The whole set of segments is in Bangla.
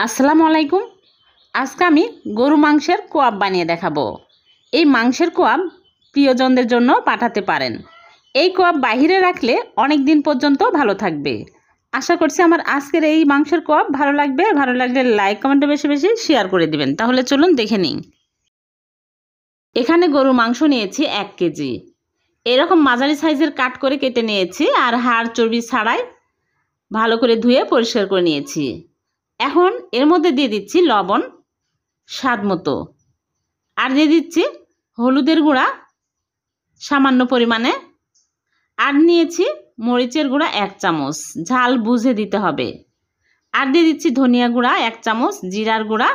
আসসালামু আলাইকুম। আজকে আমি গরু মাংসের কোয়াব বানিয়ে দেখাবো। এই মাংসের কোয়াব প্রিয়জনদের জন্য পাঠাতে পারেন। এই কোয়াব বাইরে রাখলে অনেক দিন পর্যন্ত ভালো থাকবে। আশা করছি আমার আজকের এই মাংসের কোয়াব ভালো লাগবে। ভালো লাগলে লাইক কমেন্টে বেশি বেশি শেয়ার করে দিবেন। তাহলে চলুন দেখে নিই। এখানে গরুর মাংস নিয়েছি 1 কেজি। এরকম মাঝারি সাইজের কাট করে কেটে নিয়েছি আর হাড় চর্বি ছাড়াই ভালো করে ধুয়ে পরিষ্কার করে নিয়েছি। এখন এর মধ্যে দিয়ে দিচ্ছি লবণ স্বাদ মতো, আর দিয়ে দিচ্ছি হলুদের গুঁড়া সামান্য পরিমাণে, আর নিয়েছি মরিচের গুঁড়া 1 চামচ, ঝাল বুঝে দিতে হবে। আর দিয়ে দিচ্ছি ধনিয়া গুঁড়া 1 চামচ, জিরার গুঁড়া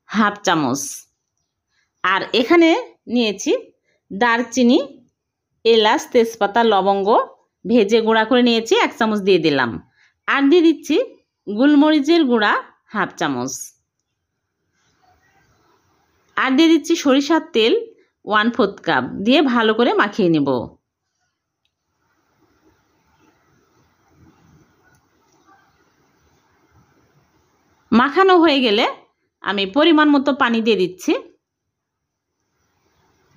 1/2 চামচ। আর এখানে নিয়েছি দারচিনি, এলাচ, তেজপাতা, লবঙ্গ ভেজে গুঁড়া করে নিয়েছি 1 চামচ দিয়ে দিলাম। আর দিয়ে দিচ্ছি গোলমরিচের গুঁড়া 1/2 চামচ। আর দিয়ে দিচ্ছি সরিষার তেল 1/4 কাপ দিয়ে ভালো করে মাখিয়ে নেব। মাখানো হয়ে গেলে আমি পরিমাণ মতো পানি দিয়ে দিচ্ছি।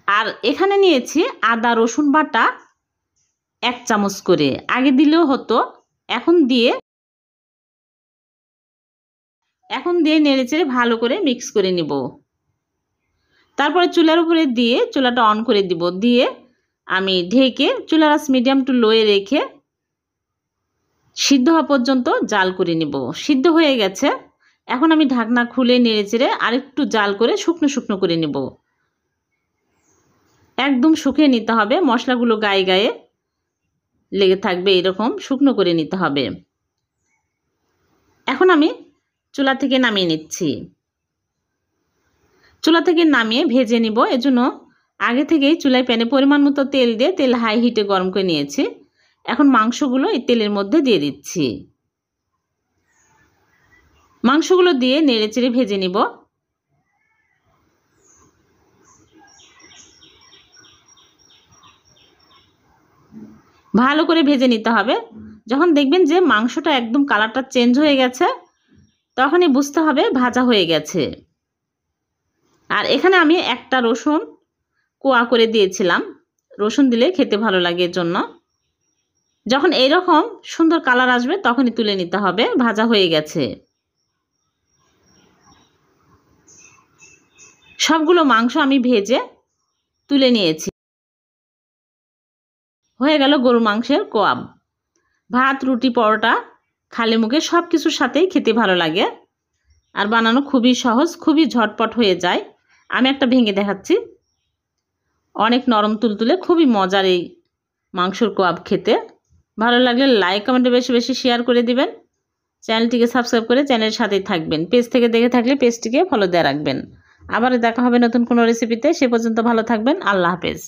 আর এখানে নিয়েছি আদা রসুন বাটা 1 চামচ করে, আগে দিলেও হতো, এখন দিয়ে নেড়েচেড়ে ভালো করে মিক্স করে নিব। তারপরে চুলার উপরে দিয়ে চুলাটা অন করে দিব, দিয়ে আমি ঢেকে চুলার আঁচ মিডিয়াম টু লোয়ে রেখে সিদ্ধ হওয়া পর্যন্ত জাল করে নিব। সিদ্ধ হয়ে গেছে, এখন আমি ঢাকনা খুলে নেড়েচেড়ে আরেকটু জাল করে শুকনো শুকনো করে নেব। একদম শুকিয়ে নিতে হবে, মশলাগুলো গায়ে গায়ে লেগে থাকবে, এরকম শুকনো করে নিতে হবে। এখন আমি চুলা থেকে নামিয়ে নিচ্ছি। চুলা থেকে নামিয়ে ভেজে নিব, এজন্য আগে থেকেই চুলায় প্যানে পরিমাণ মতো তেল দিয়ে তেল হাই হিটে গরম করে নিয়েছি। এখন মাংসগুলো এই তেলের মধ্যে দিয়ে দিচ্ছি। মাংসগুলো দিয়ে নেড়েচেড়ে ভেজে নিব। ভালো করে ভেজে নিতে হবে। যখন দেখবেন যে মাংসটা একদম কালারটা চেঞ্জ হয়ে গেছে, তখনই বুঝতে হবে ভাজা হয়ে গেছে। আর এখানে আমি একটা রসুন কোয়া করে দিয়েছিলাম, রসুন দিলে খেতে ভালো লাগে এর জন্য। যখন এইরকম সুন্দর কালার আসবে তখনই তুলে নিতে হবে, ভাজা হয়ে গেছে। সবগুলো মাংস আমি ভেজে তুলে নিয়েছি। হয়ে গেল গরু মাংসের কোয়াব। ভাত, রুটি, পরোটা, খালি মুখে সব কিছুর সাথেই খেতে ভালো লাগে। আর বানানো খুবই সহজ, খুবই ঝটপট হয়ে যায়। আমি একটা ভেঙে দেখাচ্ছি। অনেক নরম তুলতুলে, খুবই মজার এই মাংসের কোয়াব খেতে। ভালো লাগলে লাইক কমেন্টে বেশি বেশি শেয়ার করে দিবেন। চ্যানেলটিকে সাবস্ক্রাইব করে চ্যানেলের সাথেই থাকবেন। পেজ থেকে দেখে থাকলে পেজটিকে ফলো দিয়ে রাখবেন। আবার দেখা হবে নতুন কোনো রেসিপিতে। সে পর্যন্ত ভালো থাকবেন। আল্লাহ হাফেজ।